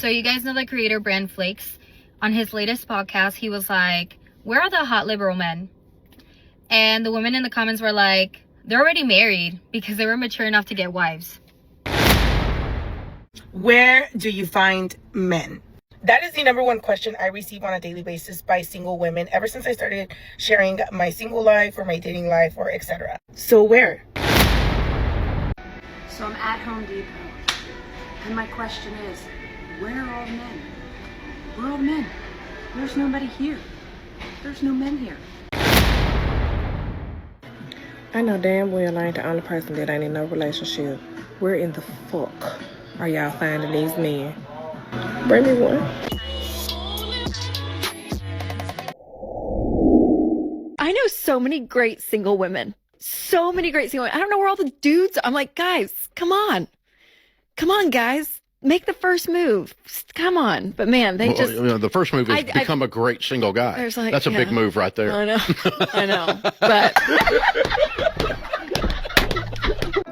So you guys know the creator Brand Flakes. On his latest podcast, he was like, where are the hot liberal men? And the women in the comments were like, they're already married because they were mature enough to get wives. Where do you find men? That is the number one question I receive on a daily basis by single women ever since I started sharing my single life or my dating life or etc. So where? So I'm at Home Depot, and my question is, where are all the men? Where are all the men? There's nobody here. There's no men here. I know damn well I ain't the only person that ain't in no relationship. Where in the fuck are y'all finding these men? Bring me one. I know so many great single women. So many great single women. I don't know where all the dudes are. I'm like, guys, come on. Come on, guys. Make the first move. Come on. But man, the first move is become a great single guy. Like, that's a big move right there. I know. I know. But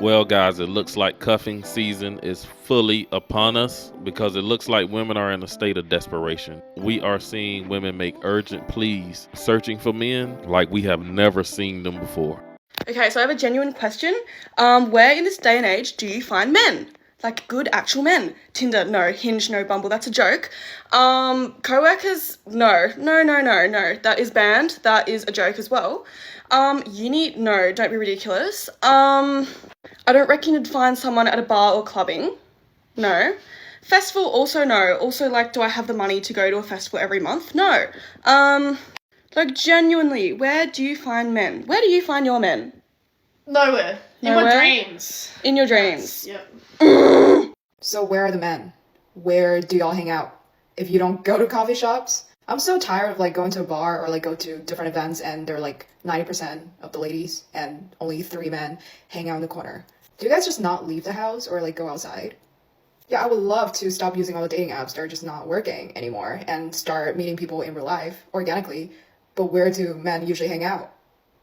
well, guys, it looks like cuffing season is fully upon us because it looks like women are in a state of desperation. We are seeing women make urgent pleas, searching for men like we have never seen them before. Okay, so I have a genuine question. Where in this day and age do you find men? Like good actual men? Tinder, no. Hinge, no. Bumble, that's a joke. Co-workers, no. That is banned. That is a joke as well. Uni, no. Don't be ridiculous. I don't reckon you'd find someone at a bar or clubbing. No. Festival, also no. Also, like, do I have the money to go to a festival every month? No. Like, genuinely, where do you find men? Where do you find your men? Nowhere. In my dreams. In your dreams. Yep. So where are the men? Where do y'all hang out? If you don't go to coffee shops, I'm so tired of like going to a bar or like go to different events and they're like 90% of the ladies and only 3 men hang out in the corner. Do you guys just not leave the house or like go outside? Yeah, I would love to stop using all the dating apps that are just not working anymore and start meeting people in real life organically. But where do men usually hang out?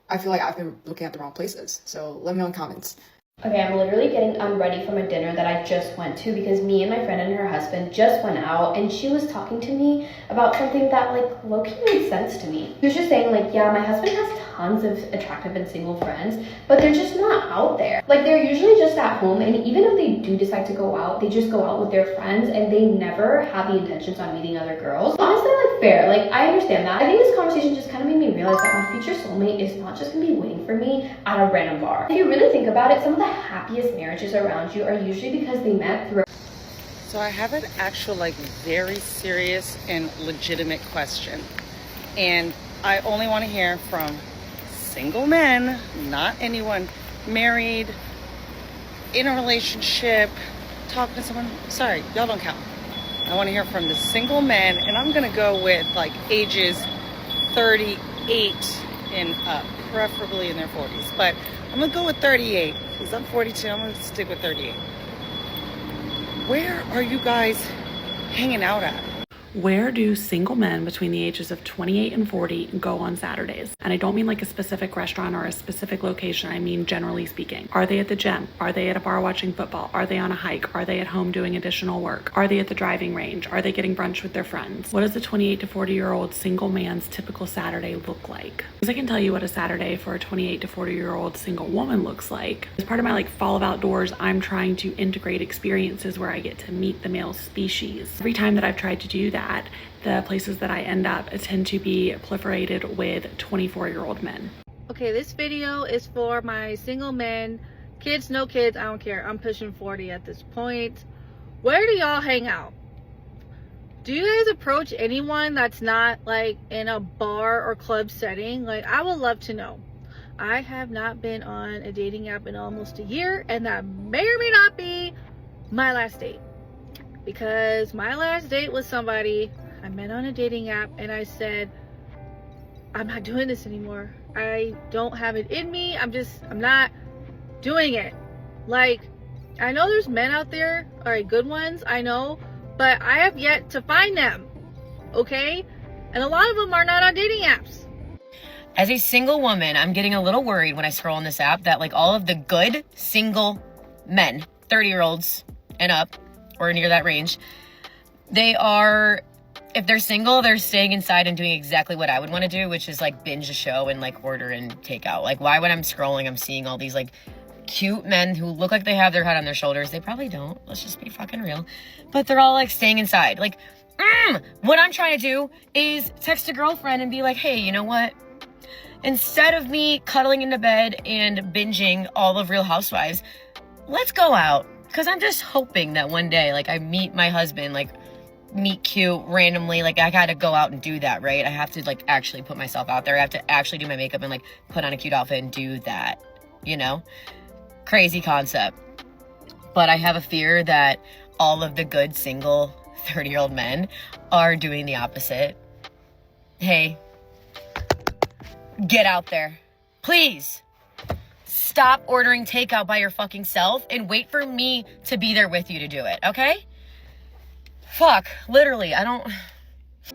I feel like I've been looking at the wrong places. So let me know in the comments. Okay, I'm literally getting ready from a dinner that I just went to because me and my friend and her husband just went out and she was talking to me about something that like low-key made sense to me. She was just saying like, yeah, my husband has tons of attractive and single friends, but they're just not out there. Like they're usually just at home, and even if they do decide to go out, they just go out with their friends and they never have the intentions on meeting other girls. Honestly, like fair, like I understand that. I think this conversation just kind of made me realize that my future soulmate is not just gonna be waiting for me at a random bar. If you really think about it, some of the happiest marriages around you are usually because they met through. So I have an actual like very serious and legitimate question. And I only want to hear from single men, not anyone married, in a relationship, talking to someone. Sorry, y'all don't count. I want to hear from the single men, and I'm going to go with like ages 38 and up, preferably in their 40s. But I'm going to go with 38 because I'm 42. I'm going to stick with 38. Where are you guys hanging out at? Where do single men between the ages of 28 and 40 go on Saturdays? And I don't mean like a specific restaurant or a specific location. I mean, generally speaking. Are they at the gym? Are they at a bar watching football? Are they on a hike? Are they at home doing additional work? Are they at the driving range? Are they getting brunch with their friends? What does a 28 to 40-year-old single man's typical Saturday look like? Because I can tell you what a Saturday for a 28 to 40-year-old single woman looks like. As part of my like fall of outdoors, I'm trying to integrate experiences where I get to meet the male species. Every time that I've tried to do that, the places that I end up tend to be proliferated with 24-year-old men. Okay, this video is for my single men, kids, no kids, I don't care. I'm pushing 40 at this point. Where do y'all hang out? Do you guys approach anyone that's not like in a bar or club setting? Like, I would love to know. I have not been on a dating app in almost a year, and that may or may not be my last date. Because my last date was somebody I met on a dating app, and I said, I'm not doing this anymore. I don't have it in me. I'm not doing it. Like, I know there's men out there, alright, good ones, I know, but I have yet to find them, okay? And a lot of them are not on dating apps. As a single woman, I'm getting a little worried when I scroll on this app that like all of the good single men, 30-year-olds and up, or near that range, if they're single, they're staying inside and doing exactly what I would want to do, which is like binge a show and like order and takeout. Like, why when I'm scrolling, I'm seeing all these like cute men who look like they have their head on their shoulders. They probably don't. Let's just be fucking real. But they're all like staying inside. Like, what I'm trying to do is text a girlfriend and be like, hey, you know what? Instead of me cuddling into bed and binging all of Real Housewives, let's go out. Because I'm just hoping that one day, like, I meet my husband, like, meet cute randomly. Like, I gotta go out and do that, right? I have to, like, actually put myself out there. I have to actually do my makeup and, like, put on a cute outfit and do that, you know? Crazy concept. But I have a fear that all of the good single 30-year-old men are doing the opposite. Hey, get out there. Please. Stop ordering takeout by your fucking self and wait for me to be there with you to do it, okay? Fuck, literally, I don't...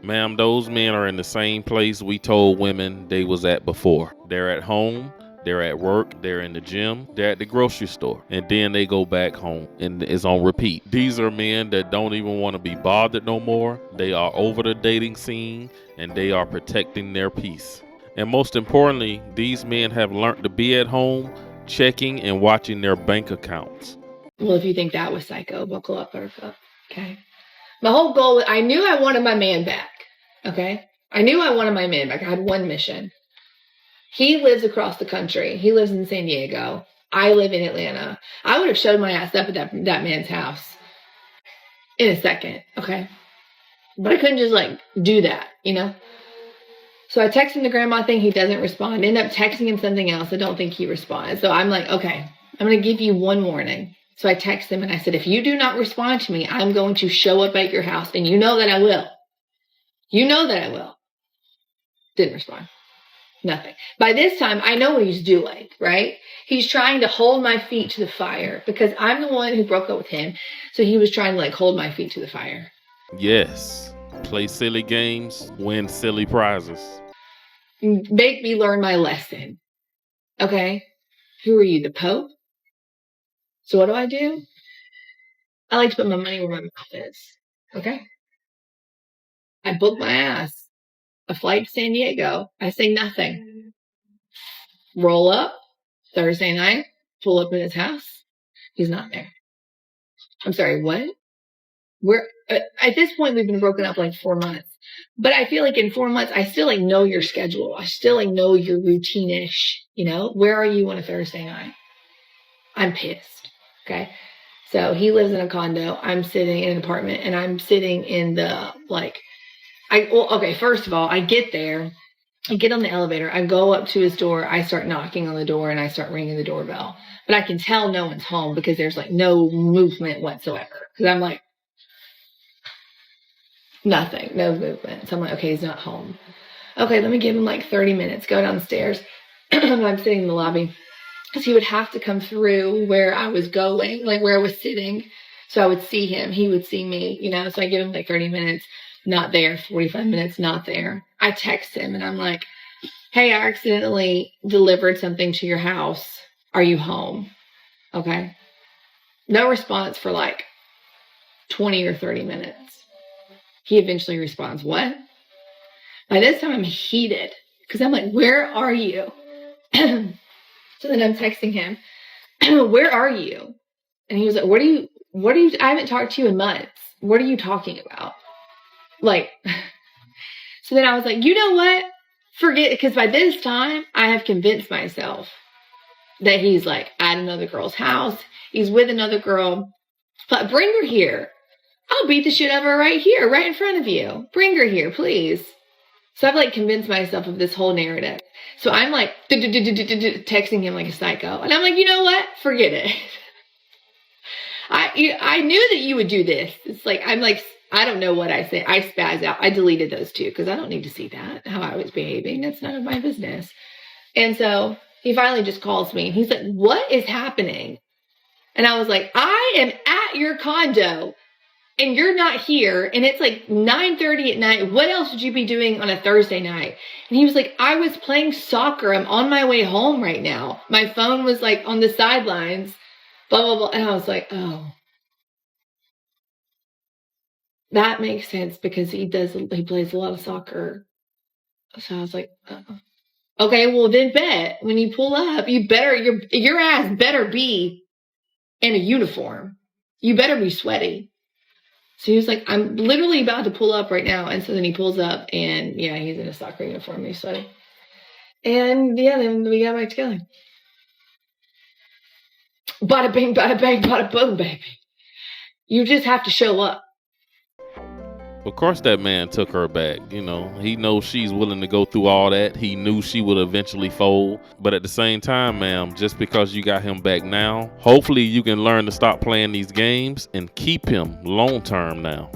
Ma'am, those men are in the same place we told women they was at before. They're at home, they're at work, they're in the gym, they're at the grocery store, and then they go back home and it's on repeat. These are men that don't even want to be bothered no more. They are over the dating scene and they are protecting their peace. And most importantly, these men have learned to be at home, checking and watching their bank accounts. Well, if you think that was psycho, buckle up, Buttercup. Okay. My whole goal, I knew I wanted my man back. Okay. I knew I wanted my man back. I had one mission. He lives across the country. He lives in San Diego. I live in Atlanta. I would have showed my ass up at that man's house in a second. Okay. But I couldn't just like do that, you know? So I text him the grandma thing. He doesn't respond. End up texting him something else. I don't think he responds. So I'm like, okay, I'm going to give you one warning. So I text him and I said, if you do not respond to me, I'm going to show up at your house. And you know that I will. You know that I will. Didn't respond. Nothing. By this time, I know what he's doing, right? He's trying to hold my feet to the fire because I'm the one who broke up with him. So he was trying to like hold my feet to the fire. Yes. Play silly games, win silly prizes. Make me learn my lesson. Okay? Who are you, the Pope? So what do? I like to put my money where my mouth is. Okay? I booked my ass a flight to San Diego. I say nothing. Roll up Thursday night, pull up at his house. He's not there. I'm sorry, what? We're at this point we've been broken up like 4 months. But I feel like in 4 months I still like know your schedule. I still like know your routine-ish, you know? Where are you on a Thursday night? I'm pissed. Okay? So he lives in a condo. I'm sitting in an apartment and I'm sitting in the first of all, I get there, I get on the elevator, I go up to his door, I start knocking on the door and I start ringing the doorbell. But I can tell no one's home because there's like no movement whatsoever. Because I'm like, nothing, no movement. So I'm like, okay, he's not home. Okay, let me give him like 30 minutes, go downstairs. I'm sitting in the lobby. Because he would have to come through where I was going, like where I was sitting. So I would see him, he would see me, you know. So I give him like 30 minutes, not there, 45 minutes, not there. I text him and I'm like, hey, I accidentally delivered something to your house. Are you home? Okay. No response for like 20 or 30 minutes. He eventually responds, what? By this time I'm heated because I'm like, where are you? So then I'm texting him, where are you? And he was like, what are you, I haven't talked to you in months. What are you talking about? Like, so then I was like, you know what? Forget it. Because by this time I have convinced myself that he's like at another girl's house. He's with another girl. But bring her here. I'll beat the shit out of her right here, right in front of you. Bring her here, please. So I've like convinced myself of this whole narrative. So I'm like texting him like a psycho. And I'm like, you know what? Forget it. I knew that you would do this. It's like, I'm like, I don't know what I say. I spaz out. I deleted those two because I don't need to see that, how I was behaving. That's none of my business. And so he finally just calls me. He's like, what is happening? And I was like, I am at your condo. And you're not here, and it's like 9:30 at night. What else would you be doing on a Thursday night? And he was like, I was playing soccer. I'm on my way home right now. My phone was like on the sidelines, blah, blah, blah. And I was like, oh. That makes sense because he plays a lot of soccer. So I was like, okay, well then bet when you pull up, your ass better be in a uniform. You better be sweaty. So he was like, I'm literally about to pull up right now. And so then he pulls up and yeah, he's in a soccer uniform. He's sweaty. And yeah, then we got back together. Bada bing, bada boom, baby. You just have to show up. Of course that man took her back. You know, he knows she's willing to go through all that. He knew she would eventually fold. But at the same time, ma'am, just because you got him back now, hopefully you can learn to stop playing these games and keep him long term now.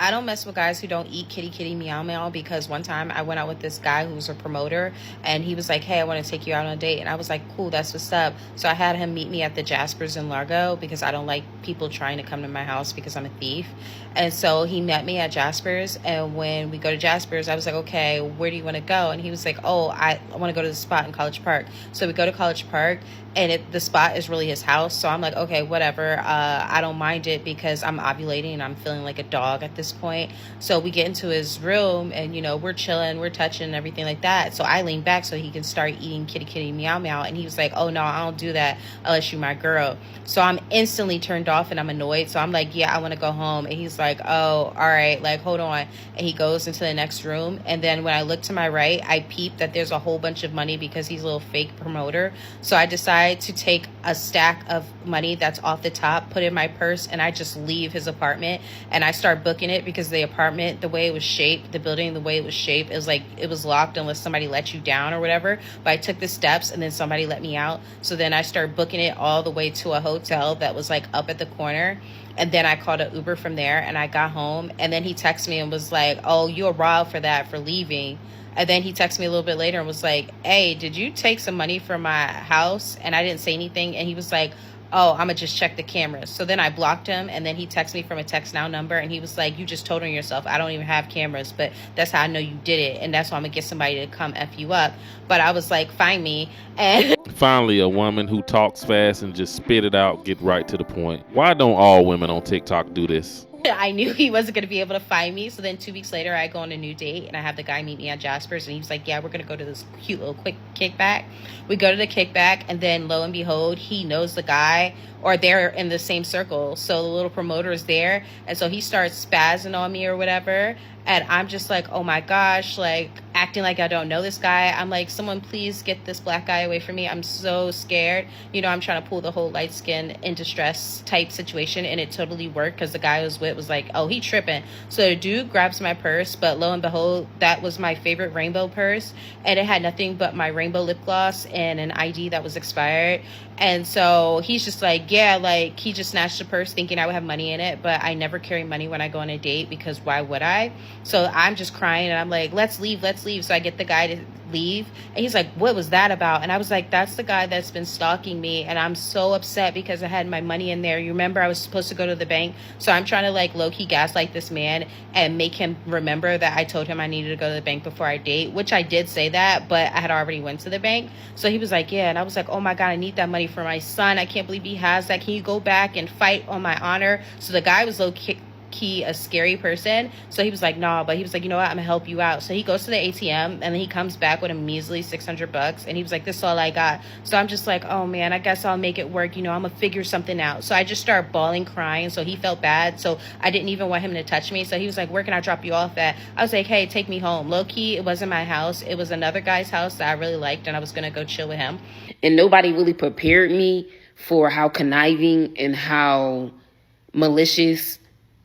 I don't mess with guys who don't eat kitty kitty meow meow, because one time I went out with this guy who was a promoter and he was like, hey, I want to take you out on a date. And I was like, cool, that's what's up. So I had him meet me at the Jaspers in Largo because I don't like people trying to come to my house because I'm a thief. And so he met me at Jaspers, and when we go to Jaspers, I was like, okay, where do you want to go? And he was like, oh, I want to go to the spot in College Park. So we go to College Park, and the spot is really his house. So I'm like, okay, whatever. I don't mind it because I'm ovulating and I'm feeling like a dog at this point. So we get into his room and, you know, we're chilling, we're touching and everything like that. So I lean back so he can start eating kitty kitty meow meow. And he was like, oh no, I don't do that unless you're my girl. So I'm instantly turned off and I'm annoyed. So I'm like, yeah, I want to go home. And he's like, oh, all right, like, hold on. And he goes into the next room. And then when I look to my right, I peep that there's a whole bunch of money because he's a little fake promoter. So I decide to take a stack of money that's off the top, put it in my purse, and I just leave his apartment and I start booking it because the apartment, the way it was shaped, the building, the way it was shaped, it was like it was locked unless somebody let you down or whatever. But I took the steps and then somebody let me out. So then I started booking it all the way to a hotel that was like up at the corner. And then I called an Uber from there and I got home. And then he texted me and was like, oh, you're wild for that, for leaving. And then he texted me a little bit later and was like, hey, did you take some money from my house? And I didn't say anything. And he was like, oh, I'm going to just check the cameras. So then I blocked him. And then he texted me from a text now number. And he was like, you just told on yourself. I don't even have cameras. But that's how I know you did it. And that's why I'm going to get somebody to come F you up. But I was like, find me. And finally, a woman who talks fast and just spit it out, get right to the point. Why don't all women on TikTok do this? I knew he wasn't going to be able to find me. So then 2 weeks later, I go on a new date and I have the guy meet me at Jasper's. And he was like, yeah, we're going to go to this cute little quick kickback. We go to the kickback and then lo and behold, he knows the guy, or they're in the same circle. So the little promoter is there. And so he starts spazzing on me or whatever. And I'm just like, oh my gosh, like acting like I don't know this guy. I'm like, someone please get this black guy away from me. I'm so scared. You know, I'm trying to pull the whole light skin in distress type situation. And it totally worked because the guy I was with was like, oh, he tripping. So the dude grabs my purse. But lo and behold, that was my favorite rainbow purse. And it had nothing but my rainbow lip gloss and an ID that was expired. And so he's just like, yeah, like he just snatched the purse thinking I would have money in it. But I never carry money when I go on a date because why would I? So I'm just crying and I'm like, let's leave. So I get the guy to leave. And he's like, what was that about? And I was like, that's the guy that's been stalking me. And I'm so upset because I had my money in there. You remember I was supposed to go to the bank. So I'm trying to like low-key gaslight this man and make him remember that I told him I needed to go to the bank before I date, which I did say that, but I had already went to the bank. So he was like, yeah. And I was like, oh my God, I need that money for my son. I can't believe he has that. Can you go back and fight on my honor? So the guy was low-key a scary person. So he was like, nah, but he was like, you know what, I'm gonna help you out. So he goes to the ATM and then he comes back with a measly $600 and he was like, this is all I got. So I'm just like, oh man, I guess I'll make it work. You know, I'm gonna figure something out. So I just started bawling, crying. So he felt bad. So I didn't even want him to touch me. So he was like, where can I drop you off at? I was like, hey, take me home. Low key, it wasn't my house. It was another guy's house that I really liked and I was gonna go chill with him. And nobody really prepared me for how conniving and how malicious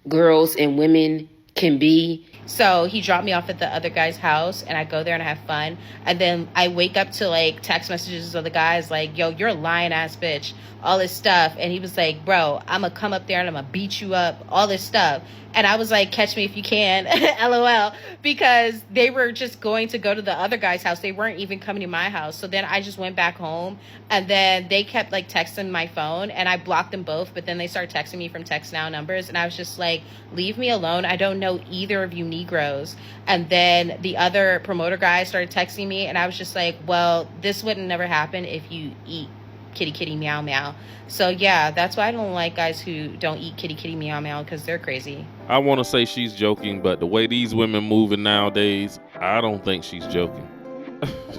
girls and women can be. So he dropped me off at the other guy's house and I go there and I have fun. And then I wake up to like text messages of the guys like, yo, you're a lying ass bitch, all this stuff. And he was like, bro, I'm gonna come up there and I'm gonna beat you up, all this stuff. And I was like, catch me if you can, LOL, because they were just going to go to the other guy's house. They weren't even coming to my house. So then I just went back home and then they kept like texting my phone and I blocked them both. But then they started texting me from text now numbers. And I was just like, leave me alone. I don't know either of you Negroes. And then the other promoter guy started texting me and I was just like, well, this wouldn't never happen if you eat kitty kitty meow meow. So yeah, that's why I don't like guys who don't eat kitty kitty meow meow, because they're crazy. I want to say she's joking, but the way these women moving nowadays, I don't think she's joking.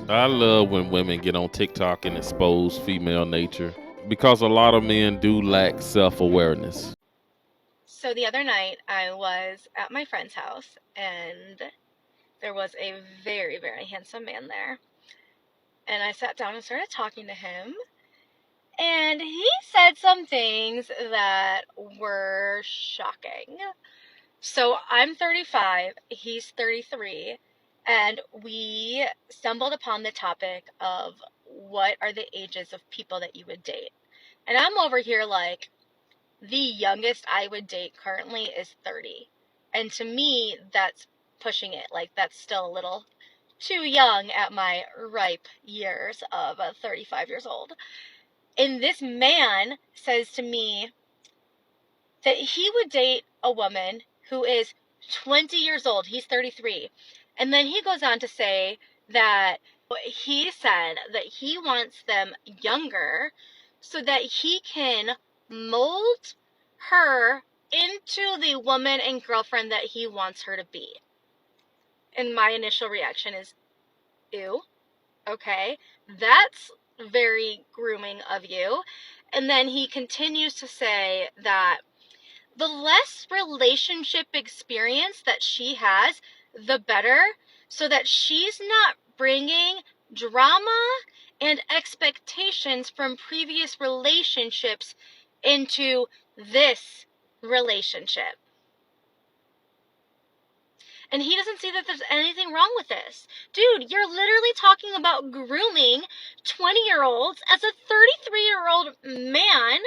I love when women get on TikTok and expose female nature because a lot of men do lack self-awareness. So the other night I was at my friend's house and there was a very, very handsome man there. And I sat down and started talking to him. And he said some things that were shocking. So I'm 35, he's 33, and we stumbled upon the topic of what are the ages of people that you would date. And I'm over here like, the youngest I would date currently is 30. And to me, that's pushing it. Like, that's still a little too young at my ripe years of 35 years old. And this man says to me that he would date a woman who is 20 years old. He's 33. And then he goes on to say that he said that he wants them younger so that he can mold her into the woman and girlfriend that he wants her to be. And my initial reaction is, ew, okay, that's very grooming of you. And then he continues to say that the less relationship experience that she has, the better, so that she's not bringing drama and expectations from previous relationships into this relationship. And he doesn't see that there's anything wrong with this. Dude, you're literally talking about grooming 20-year-olds as a 33-year-old man.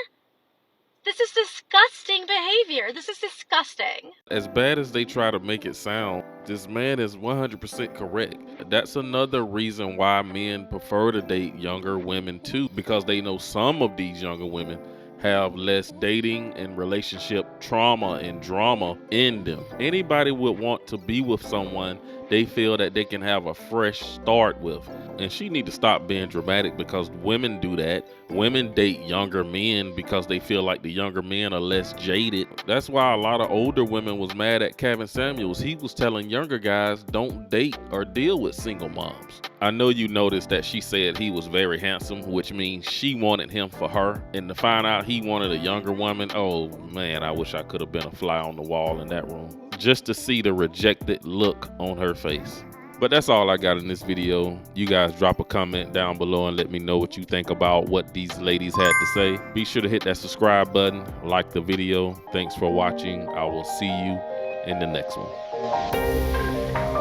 This is disgusting behavior. This is disgusting. As bad as they try to make it sound, this man is 100% correct. That's another reason why men prefer to date younger women too, because they know some of these younger women have less dating and relationship trauma and drama in them. Anybody would want to be with someone they feel that they can have a fresh start with. And she need to stop being dramatic, because women do that. Women date younger men because they feel like the younger men are less jaded. That's why a lot of older women was mad at Kevin Samuels. He was telling younger guys don't date or deal with single moms. I know you noticed that she said he was very handsome, which means she wanted him for her. And to find out he wanted a younger woman, oh man, I wish I could have been a fly on the wall in that room just to see the rejected look on her face. But that's all I got in this video. You guys drop a comment down below and let me know what you think about what these ladies had to say. Be sure to hit that subscribe button, like the video. Thanks for watching. I will see you in the next one.